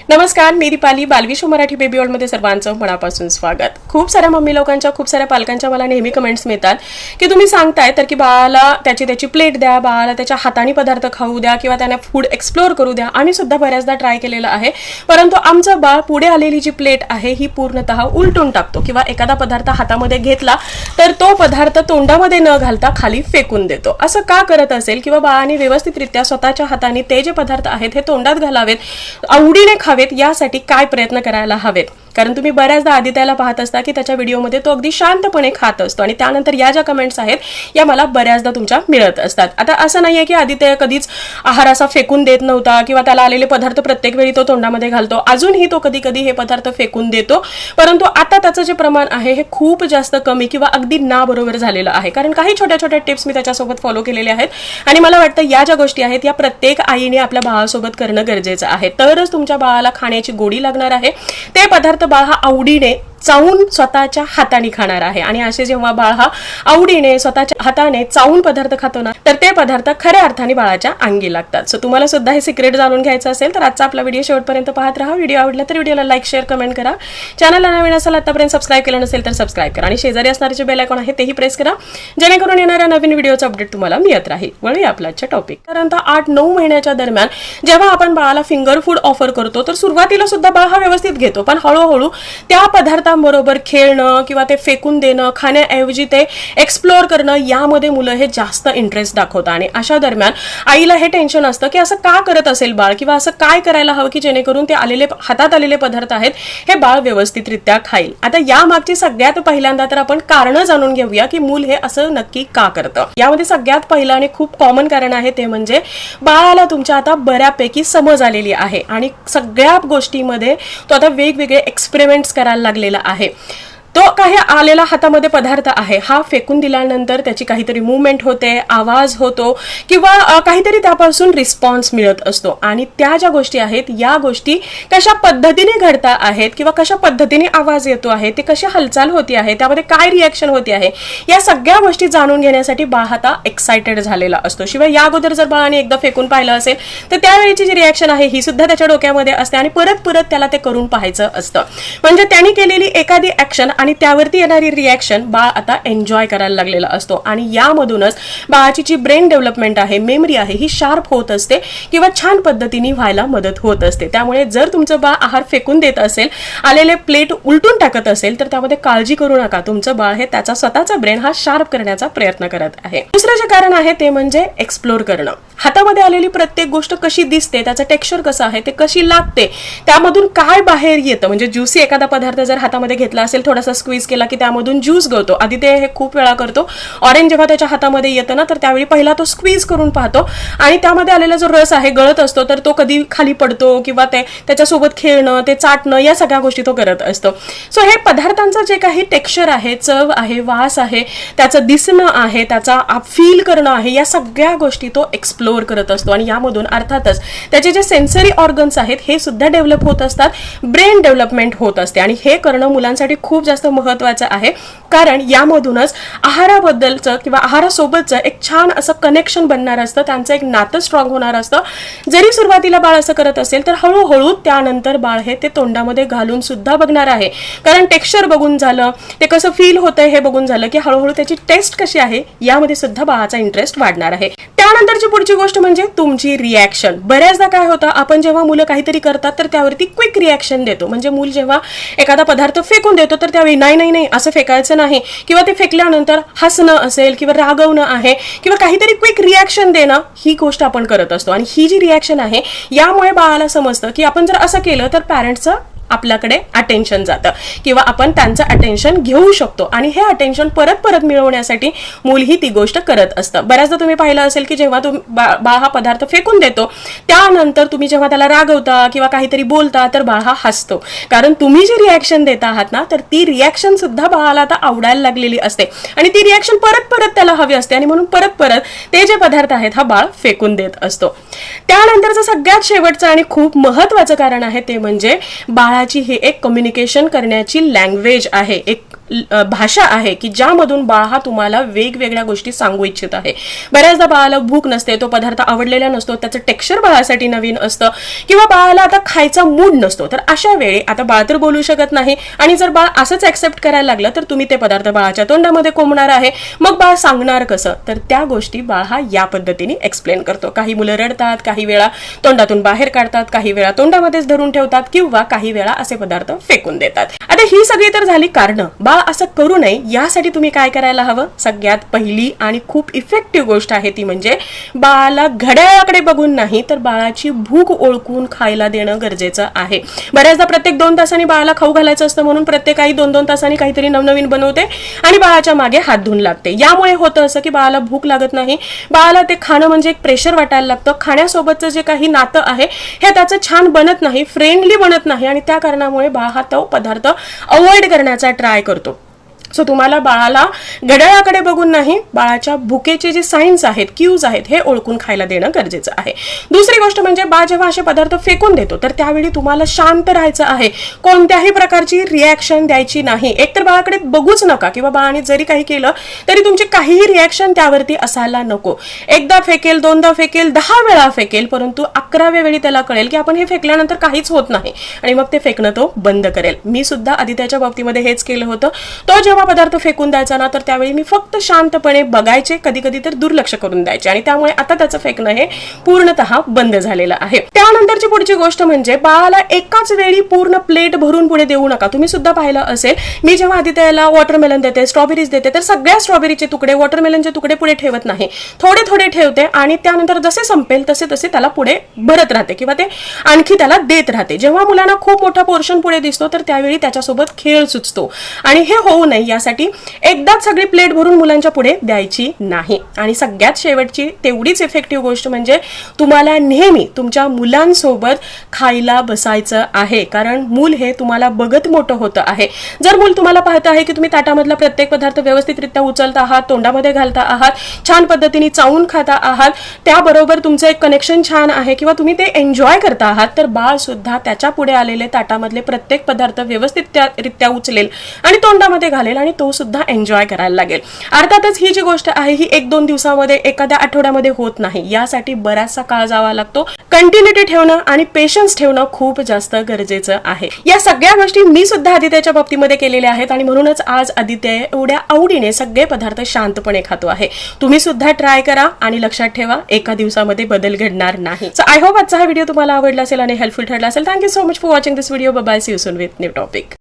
नमस्कार, मी दीपाली. बालविश्व मराठी बेबी वर्ल्डमध्ये सर्वांचं मनापासून स्वागत. खूप साऱ्या मम्मी लोकांच्या, खूप साऱ्या पालकांच्या मला नेहमी कमेंट्स मिळतात की तुम्ही सांगताय तर की बाळाला त्याची प्लेट द्या, बाळाला त्याच्या हाताने पदार्थ खाऊ द्या किंवा त्यांना फूड एक्सप्लोर करू द्या. आम्ही सुद्धा बऱ्याचदा ट्राय केलेलं आहे, परंतु आमचं बाळ पुढे आलेली जी प्लेट आहे ही पूर्णतः उलटून टाकतो किंवा एखादा पदार्थ हातामध्ये घेतला तर तो पदार्थ तोंडामध्ये न घालता खाली फेकून देतो. असं का करत असेल? किंवा बाळाने व्यवस्थितरित्या स्वतःच्या हाताने ते जे पदार्थ आहेत हे तोंडात घालावेत, आवडीने खावेत, यासाठी काय प्रयत्न करायला हवेत? कारण तुम्ही बऱ्याचदा आदित्याला पाहत असता की त्याच्या व्हिडिओमध्ये तो अगदी शांतपणे खात असतो आणि त्यानंतर या ज्या कमेंट्स आहेत या मला बऱ्याचदा तुमच्या मिळत असतात. आता असं नाहीये की आदित्य कधीच आहार असा फेकून देत नव्हता किंवा त्याला आलेले पदार्थ प्रत्येक वेळी तो तोंडामध्ये घालतो. अजूनही तो कधी कधी हे पदार्थ फेकून देतो, परंतु आता त्याचं जे प्रमाण आहे हे खूप जास्त कमी किंवा अगदी ना बरोबर झालेलं आहे. कारण काही छोट्या छोट्या टिप्स मी त्याच्यासोबत फॉलो केलेले आहेत आणि मला वाटतं या ज्या गोष्टी आहेत या प्रत्येक आईने आपल्या बाळासोबत करणं गरजेचं आहे. तरच तुमच्या बाळाला खाण्याची गोडी लागणार आहे. ते पदार्थ बाळ हा आवडीने चावून स्वतःच्या हाताने खाणार आहे आणि असे जेव्हा बाळ हा आवडीने स्वतःच्या हाताने चावून पदार्थ खातो ना तर ते पदार्थ खऱ्या अर्थाने बाळाच्या अंगी लागतात. सो तुम्हाला सुद्धा हे सिक्रेट जाणून घ्यायचं असेल तर आजचा आपला व्हिडिओ शेवटपर्यंत पाहत राहा. व्हिडिओ आवडला तर व्हिडिओला लाईक, शेअर, कमेंट करा. चॅनलला नवीन असेल आतापर्यंत सबस्क्राईब केलं नसेल तर सबस्क्राईब करा आणि शेजारी असणारे जे बेल आयकॉन आहे तेही प्रेस करा, जेणेकरून येणाऱ्या नवीन व्हिडिओचा अपडेट तुम्हाला मिळत राहील. वळूया आपला आजच्या टॉपिक. साधारणतः 8-9 महिन्याच्या दरम्यान जेव्हा आपण बाळाला फिंगर फूड ऑफर करतो तर सुरुवातीला सुद्धा बाळ हा व्यवस्थित घेतो, पण हळूहळू त्या पदार्थांबरोबर खेळणं किंवा ते फेकून देणं, खाण्याऐवजी ते एक्सप्लोर करणं यामध्ये मुलं हे जास्त इंटरेस्ट दाखवतात आणि अशा दरम्यान आईला हे टेन्शन असतं की असं का करत असेल बाळ किंवा असं काय करायला हवं की जेणेकरून ते हातात आलेले पदार्थ आहेत हे बाळ व्यवस्थितरित्या खाईल. आता या मागची सगळ्यात पहिल्यांदा तर आपण कारण जाणून घेऊया की मूल हे असं नक्की का करतं. यामध्ये सगळ्यात पहिलं आणि खूप कॉमन कारण आहे ते म्हणजे बाळाला तुमच्या आता बऱ्यापैकी समज आलेली आहे आणि सगळ्या गोष्टीमध्ये तो आता वेगवेगळे एक्सपेरिमेंट्स करायला लागलेला आहे. तो काही आलेला हातामध्ये पदार्थ आहे हा फेकून दिल्यानंतर त्याची काहीतरी मुवमेंट होते, आवाज होतो किंवा काहीतरी त्यापासून रिस्पॉन्स मिळत असतो आणि त्या ज्या गोष्टी आहेत या गोष्टी कशा पद्धतीने घडता आहेत किंवा कशा पद्धतीने आवाज येतो आहे, ते कशी हालचाल होती आहे, त्यामध्ये काय रिॲक्शन होती आहे, या सगळ्या गोष्टी जाणून घेण्यासाठी बाळ आता एक्साइटेड झालेला असतो. शिवाय या अगोदर जर बाळाने एकदा फेकून पाहिलं असेल तर त्यावेळीची जी रिॲक्शन आहे ही सुद्धा त्याच्या डोक्यामध्ये असते आणि परत परत त्याला ते करून पाहायचं असतं. म्हणजे त्यांनी केलेली एखादी ऍक्शन आणि त्यावरती येणारी रिॲक्शन बाळ आता एन्जॉय करायला लागलेला असतो आणि यामधूनच बाळाची जी ब्रेन डेव्हलपमेंट आहे, मेमरी आहे, ही शार्प होत असते किंवा छान पद्धतीने व्हायला मदत होत असते. त्यामुळे जर तुमचं बाळ आहार फेकून देत असेल, आलेले प्लेट उलटून टाकत असेल तर त्यामध्ये काळजी करू नका. तुमचं बाळ हे त्याचा स्वतःचा ब्रेन हा शार्प करण्याचा प्रयत्न करत आहे. दुसरं जे कारण आहे ते म्हणजे एक्सप्लोर करणं. हातामध्ये आलेली प्रत्येक गोष्ट कशी दिसते, त्याचं टेक्स्चर कसं आहे, ते कशी लागते, त्यामधून काय बाहेर येतं. म्हणजे ज्युसी एखादा पदार्थ जर हातामध्ये घेतला असेल, थोडासा स्क्वीज केला की त्यामधून ज्यूस गळतो. आधी ते हे खूप वेळा करतो. ऑरेंज जेव्हा त्याच्या हातामध्ये येतं ना तर त्यावेळी पहिला तो स्क्वीज करून पाहतो आणि त्यामध्ये आलेला जो रस आहे गळत असतो तर तो कधी खाली पडतो किंवा ते त्याच्यासोबत खेळणं, ते चाटणं, या सगळ्या गोष्टी तो करत असतो. सो हे पदार्थांचं जे काही टेक्स्चर आहे, चव आहे, वास आहे, त्याचं दिसणं आहे, त्याचा फील करणं आहे, या सगळ्या गोष्टी तो एक्सप्लोर करत असतो आणि यामधून अर्थातच त्याचे जे सेन्सरी ऑर्गन्स आहेत हे सुद्धा डेव्हलप होत असतात, ब्रेन डेव्हलपमेंट होत असते आणि हे करणं मुलांसाठी खूप जास्त महत्वाचं आहे. कारण यामधूनच आहाराबद्दलचं किंवा आहारासोबतचं एक छान असं कनेक्शन बनणार असतं, त्यांचं एक नातं स्ट्रॉंग होणार असतं. जरी सुरुवातीला बाळ असं करत असेल तर हळूहळू त्यानंतर बाळ हे ते तोंडामध्ये घालून सुद्धा बघणार आहे. कारण टेक्स्चर बघून झालं, ते कसं फील होतंय हे बघून झालं की हळूहळू त्याची टेस्ट कशी आहे यामध्ये सुद्धा बाळाचा इंटरेस्ट वाढणार आहे. त्यानंतरची पुढची गोष्ट म्हणजे तुमची रिॲक्शन. बऱ्याचदा काय होतं, आपण जेव्हा मुलं काहीतरी करतात तर त्यावरती क्विक रिॲक्शन देतो. म्हणजे मूल जेव्हा एखादा पदार्थ फेकून देतो तर त्यावेळी नाही नाही नाही असं फेकायचं नाही किंवा ते फेकल्यानंतर हसणं असेल किंवा रागवणं आहे किंवा काहीतरी क्विक रिॲक्शन देणं, ही गोष्ट आपण करत असतो आणि ही जी रिॲक्शन आहे यामुळे बाळाला समजतं की आपण जर असं केलं तर पॅरेंट्सचं आपल्याकडे अटेन्शन जातं किंवा आपण त्यांचं अटेन्शन घेऊ शकतो आणि हे अटेन्शन परत परत मिळवण्यासाठी मूल ही ती गोष्ट करत असतं. बऱ्याचदा तुम्ही पाहिलं असेल की जेव्हा बाळ हा पदार्थ फेकून देतो त्यानंतर तुम्ही जेव्हा त्याला रागवता किंवा काहीतरी बोलता तर बाळ हा हसतो. कारण तुम्ही जी रिॲक्शन देत आहात ना तर ती रिॲक्शन सुद्धा बाळाला आता आवडायला लागलेली असते आणि ती रिॲक्शन परत परत त्याला हवी असते आणि म्हणून परत परत ते जे पदार्थ आहेत हा बाळ फेकून देत असतो. त्यानंतरचं सगळ्यात शेवटचं आणि खूप महत्वाचं कारण आहे ते म्हणजे बाळाची ही एक कम्युनिकेशन करण्याची लँग्वेज आहे, एक भाषा आहे की ज्यामधून बाळ हा तुम्हाला वेगवेगळ्या गोष्टी सांगू इच्छित आहे. बऱ्याचदा बाळाला भूक नसते, तो पदार्थ आवडलेला नसतो, त्याचं टेक्स्चर बाळासाठी नवीन असतं किंवा बाळाला आता खायचा मूड नसतो. तर अशा वेळी आता बाळ तर बोलू शकत नाही आणि जर बाळ असंच ऍक्सेप्ट करायला लागलं तर तुम्ही ते पदार्थ बाळाच्या तोंडामध्ये कोंबणार आहे. मग बाळ सांगणार कसं? तर त्या गोष्टी बाळ हा या पद्धतीने एक्सप्लेन करतो. काही मुलं रडतात, काही वेळा तोंडातून बाहेर काढतात, काही वेळा तोंडामध्येच धरून ठेवतात किंवा काही वेळा असे पदार्थ फेकून देतात. आता ही सगळी तर झाली कारणं. बाळ असं करू नये यासाठी तुम्ही काय करायला हवं? सगळ्यात पहिली आणि खूप इफेक्टिव्ह गोष्ट आहे ती म्हणजे बाळाला घड्याळाकडे बघून नाही तर बाळाची भूक ओळखून खायला देणं गरजेचं आहे. बऱ्याचदा प्रत्येक 2 तासांनी बाळाला खाऊ घालायचं असतं म्हणून प्रत्येक आई 2-2 तासांनी काहीतरी नवनवीन बनवते आणि बाळाच्या मागे हात धुवून लागते. यामुळे होतं असं की बाळाला भूक लागत नाही, बाळाला ते खाणं म्हणजे एक प्रेशर वाटायला लागतं, खाण्यासोबतचं जे काही नातं आहे हे त्याचं छान बनत नाही, फ्रेंडली बनत नाही आणि त्या कारणामुळे बाळ हा तो पदार्थ अवॉइड करण्याचा ट्राय करतो. सो तुम्हाला बाळाला घड्याळाकडे बघून नाही, बाळाच्या भुकेचे जे साईन्स आहेत, क्यूज आहेत हे ओळखून खायला देणं गरजेचं आहे. दुसरी गोष्ट म्हणजे बाळ जेव्हा असे पदार्थ फेकून देतो तर त्यावेळी तुम्हाला शांत राहायचं आहे, कोणत्याही प्रकारची रिॲक्शन द्यायची नाही. एकतर बाळाकडे बघूच नका किंवा बाळाने जरी काही केलं तरी तुमची काहीही रिॲक्शन त्यावरती असायला नको. एकदा फेकेल, 2दा फेकेल, 10 वेळा फेकेल, परंतु 11व्या वेळी त्याला कळेल की आपण हे फेकल्यानंतर काहीच होत नाही आणि मग ते फेकणं तो बंद करेल. मी सुद्धा आदित्याच्या बाबतीमध्ये हेच केलं होतं. तो जेव्हा पदार्थ फेकून द्यायचा ना तर त्यावेळी मी फक्त शांतपणे बघायचे, कधी कधी तर दुर्लक्ष करून द्यायचे आणि त्यामुळे आता त्याचं फेकणं हे पूर्णतः बंद झालेलं आहे. त्यानंतरची पुढची गोष्ट म्हणजे बाळाला एकाच वेळी पूर्ण प्लेट भरून पुढे देऊ नका. तुम्ही सुद्धा पाहिलं असेल, मी जेव्हा आदित्याला वॉटरमेलन देते, स्ट्रॉबेरीज देते तर सगळ्या स्ट्रॉबेरीचे तुकडे, वॉटरमेलनचे तुकडे पुढे ठेवत नाही, थोडे थोडे ठेवते आणि त्यानंतर जसे संपेल तसे तसे त्याला पुढे भरत राहते किंवा ते आणखी त्याला देत राहते. जेव्हा मुलांना खूप मोठा पोर्शन पुढे दिसतो तर त्यावेळी त्याच्यासोबत खेळ सुचतो आणि हे होऊ नये यासाठी एकदाच सगळी प्लेट भरून मुलांच्या पुढे द्यायची नाही. आणि सगळ्यात शेवटची तेवढीच इफेक्टिव्ह गोष्ट म्हणजे तुम्हाला नेहमी तुमच्या मुलांसोबत खायला बसायचं आहे, कारण मूल हे तुम्हाला बघत मोठं होतं आहे. जर मूल तुम्हाला पाहत आहे की तुम्ही ताटामधला प्रत्येक पदार्थ व्यवस्थितरित्या उचलता आहात, तोंडामध्ये घालता आहात, छान पद्धतीने चावून खाता आहात, त्याबरोबर तुमचं एक कनेक्शन छान आहे किंवा तुम्ही ते एन्जॉय करता आहात, तर बाळ सुद्धा त्याच्या पुढे आलेले ताटामधले प्रत्येक पदार्थ व्यवस्थितरित्या उचलेल आणि तोंडामध्ये घालेल आणि तो सुद्धा एन्जॉय करायला लागेल. अर्थातच ही जी गोष्ट आहे ही 1-2 दिवसामध्ये, एखाद्या आठवड्यामध्ये होत नाही. यासाठी बराचसा काळ जावा लागतो. कंटिन्युटी ठेवणं आणि पेशन्स ठेवणं खूप जास्त गरजेचं आहे. या सगळ्या गोष्टी मी सुद्धा आदित्याच्या बाबतीमध्ये केलेल्या आहेत आणि म्हणूनच आज आदित्य एवढ्या आवडीने सगळे पदार्थ शांतपणे खातो आहे. तुम्ही सुद्धा ट्राय करा आणि लक्षात ठेवा, एका दिवसामध्ये बदल घडणार नाही. सो आय होप आजचा हा व्हिडिओ तुम्हाला आवडला असेल आणि हेल्पफुल ठरला असेल. Thank you so much for watching this video. Bye, see you soon with new topic.